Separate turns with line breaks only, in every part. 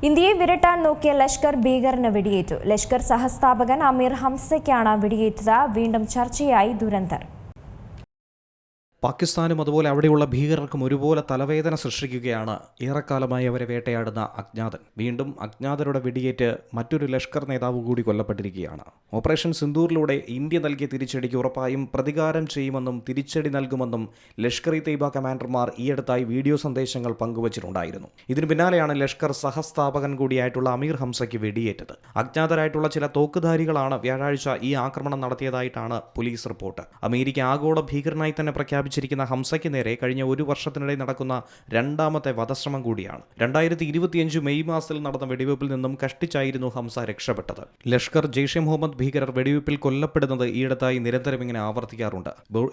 ഇന്ത്യയെ വിരട്ടാൻ നോക്കിയ ലഷ്കർ ഭീകരന് വെടിയേറ്റു. ലഷ്കർ സഹസ്ഥാപകൻ അമീർ ഹംസയ്ക്കാണ് വെടിയേറ്റത്. വീണ്ടും ചർച്ചയായി ദുരന്തർ.
പാകിസ്ഥാനും അതുപോലെ അവിടെയുള്ള ഭീകരർക്കും ഒരുപോലെ തലവേദന സൃഷ്ടിക്കുകയാണ് ഏറെക്കാലമായി അവരെ വേട്ടയാടുന്ന അജ്ഞാതൻ. വീണ്ടും അജ്ഞാതരുടെ വെടിയേറ്റ് മറ്റൊരു ലഷ്കർ നേതാവ് കൂടി കൊല്ലപ്പെട്ടിരിക്കുകയാണ്. ഓപ്പറേഷൻ സിന്ദൂറിലൂടെ ഇന്ത്യ നൽകിയ തിരിച്ചടിക്ക് ഉറപ്പായും പ്രതികാരം ചെയ്യുമെന്നും തിരിച്ചടി നൽകുമെന്നും ലഷ്കർ ഇ തയ്ബ കമാൻഡർമാർ ഈയടുത്തായി വീഡിയോ സന്ദേശങ്ങൾ പങ്കുവച്ചിട്ടുണ്ടായിരുന്നു. ഇതിനു പിന്നാലെയാണ് ലഷ്കർ സഹസ്ഥാപകൻ കൂടിയായിട്ടുള്ള അമീർ ഹംസയ്ക്ക് വെടിയേറ്റത്. അജ്ഞാതരായിട്ടുള്ള ചില തോക്കുധാരികളാണ് വ്യാഴാഴ്ച ഈ ആക്രമണം നടത്തിയതായിട്ടാണ് പോലീസ് റിപ്പോർട്ട്. അമേരിക്ക ആഗോള ഭീകരനായി തന്നെ പ്രഖ്യാപിച്ചിരിക്കുന്ന ഹംസയ്ക്ക് നേരെ കഴിഞ്ഞ ഒരു വർഷത്തിനിടെ നടക്കുന്ന രണ്ടാമത്തെ വധശ്രമം കൂടിയാണ്. 2025 മെയ് മാസത്തിൽ നടന്ന വെടിവയ്പിൽ നിന്നും കഷ്ടിച്ചായിരുന്നു ഹംസ രക്ഷപ്പെട്ടത്. ലഷ്കർ ജെയ്ഷെ മുഹമ്മദ് ഭീകരർ വെടിവയ്പിൽ കൊല്ലപ്പെടുന്നത് ഈയിടത്തായി നിരന്തരം ഇങ്ങനെ ആവർത്തിക്കാറുണ്ട്.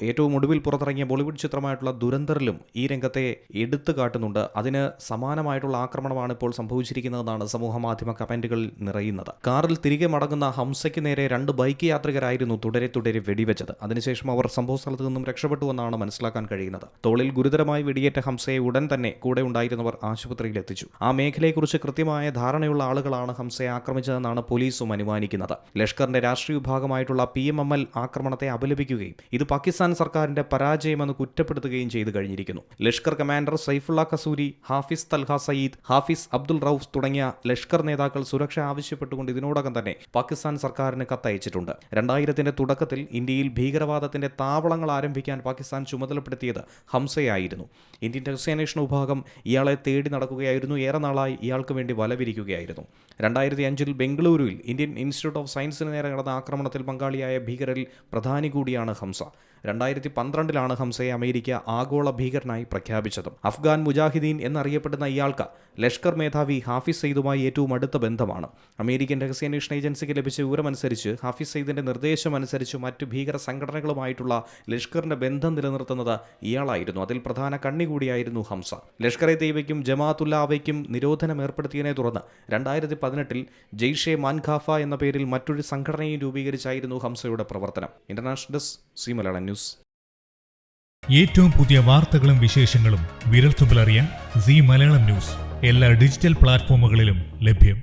ഏറ്റവും ഒടുവിൽ പുറത്തിറങ്ങിയ ബോളിവുഡ് ചിത്രമായിട്ടുള്ള ദുരന്തറിലും ഈ രംഗത്തെ എടുത്തു കാട്ടുന്നുണ്ട്. അതിന് സമാനമായിട്ടുള്ള ആക്രമണമാണ് ഇപ്പോൾ സംഭവിച്ചിരിക്കുന്നതെന്നാണ് സമൂഹ മാധ്യമ കമന്റുകളിൽ നിറയുന്നത്. കാറിൽ തിരികെ മടങ്ങുന്ന ഹംസയ്ക്ക് നേരെ 2 ബൈക്ക് യാത്രികരായിരുന്നു തുടരെ വെടിവെച്ചത്. അതിനുശേഷം അവർ സംഭവസ്ഥലത്ത് നിന്നും രക്ഷപ്പെട്ടുവെന്നാണ് മനസ്സിലാക്കാൻ കഴിയുന്നത്. തോളിൽ ഗുരുതരമായി വെടിയേറ്റ ഹംസയെ ഉടൻ തന്നെ കൂടെ ഉണ്ടായിരുന്നവർ ആശുപത്രിയിൽ എത്തിച്ചു. ആ മേഖലയെക്കുറിച്ച് കൃത്യമായ ധാരണയുള്ള ആളുകളാണ് ഹംസയെ ആക്രമിച്ചതെന്നാണ് പോലീസും അനുമാനിക്കുന്നത്. ലഷ്കറിന്റെ രാഷ്ട്രീയ വിഭാഗമായിട്ടുള്ള PMML ആക്രമണത്തെ അപലപിക്കുകയും ഇത് പാകിസ്ഥാൻ സർക്കാരിന്റെ പരാജയമെന്ന് കുറ്റപ്പെടുത്തുകയും ചെയ്തു കഴിഞ്ഞിരിക്കുന്നു. ലഷ്കർ കമാൻഡർ സൈഫുള്ള കസൂരി, ഹാഫിസ് തൽഹ സയ്യിദ്, ഹാഫിസ് അബ്ദുൾ റൌഫ് തുടങ്ങിയ ലഷ്കർ നേതാക്കൾ സുരക്ഷ ആവശ്യപ്പെട്ടുകൊണ്ട് ഇതിനോടകം തന്നെ പാകിസ്ഥാൻ സർക്കാരിന് കത്തയച്ചിട്ടുണ്ട്. 2000ന്റെ തുടക്കത്തിൽ ഇന്ത്യയിൽ ഭീകരവാദത്തിന്റെ താവളങ്ങൾ ആരംഭിക്കാൻ പാകിസ്ഥാൻ ചുമതലപ്പെടുത്തിയത് ഹംസയായിരുന്നു. ഇന്ത്യൻ രഹസ്യാന്വേഷണ വിഭാഗം ഇയാളെ തേടി നടക്കുകയായിരുന്നു. ഏറെ നാളായി ഇയാൾക്ക് വേണ്ടി വലവിരിക്കുകയായിരുന്നു. 2005 ബംഗളൂരുവിൽ ഇന്ത്യൻ ഇൻസ്റ്റിറ്റ്യൂട്ട് ഓഫ് സയൻസിന് നേരെ നടന്ന ആക്രമണത്തിൽ പങ്കാളിയായ ഭീകരരിൽ പ്രധാനി കൂടിയാണ് ഹംസ. 2012 ഹംസയെ അമേരിക്ക ആഗോള ഭീകരനായി പ്രഖ്യാപിച്ചത്. അഫ്ഗാൻ മുജാഹിദീൻ എന്നറിയപ്പെടുന്ന ഇയാൾക്ക് ലഷ്കർ മേധാവി ഹാഫിസ് സയ്യിദുമായി ഏറ്റവും അടുത്ത ബന്ധമാണ്. അമേരിക്കൻ രഹസ്യാന്വേഷണ ഏജൻസിക്ക് ലഭിച്ച വിവരമനുസരിച്ച് ഹാഫിസ് സയ്യിദിന്റെ നിർദ്ദേശമനുസരിച്ച് മറ്റ് ഭീകര സംഘടനകളുമായിട്ടുള്ള ലഷ്കറിന്റെ ബന്ധം നിലനിർത്തുന്നത് ഇയാളായിരുന്നു. അതിൽ പ്രധാന കണ്ണി കൂടിയായിരുന്നു ഹംസ. ലഷ്കർ ഇ തയ്ബയ്ക്കും ജമാഅത്തുല്ലാവയ്ക്കും നിരോധനം ഏർപ്പെടുത്തിയതിനെ തുടർന്ന് 2018 ജെയ്ഷെ മാൻഖാഫ എന്ന പേരിൽ മറ്റൊരു സംഘടനയും രൂപീകരിച്ചായിരുന്നു ഹംസയുടെ പ്രവർത്തനം. International desk C Malayalam news.
ഏറ്റവും പുതിയ വാർത്തകളും വിശേഷങ്ങളും വിരൽത്തുമ്പിലറിയാൻ സി മലയാളം ന്യൂസ് എല്ലാ ഡിജിറ്റൽ പ്ലാറ്റ്ഫോമുകളിലും ലഭ്യം.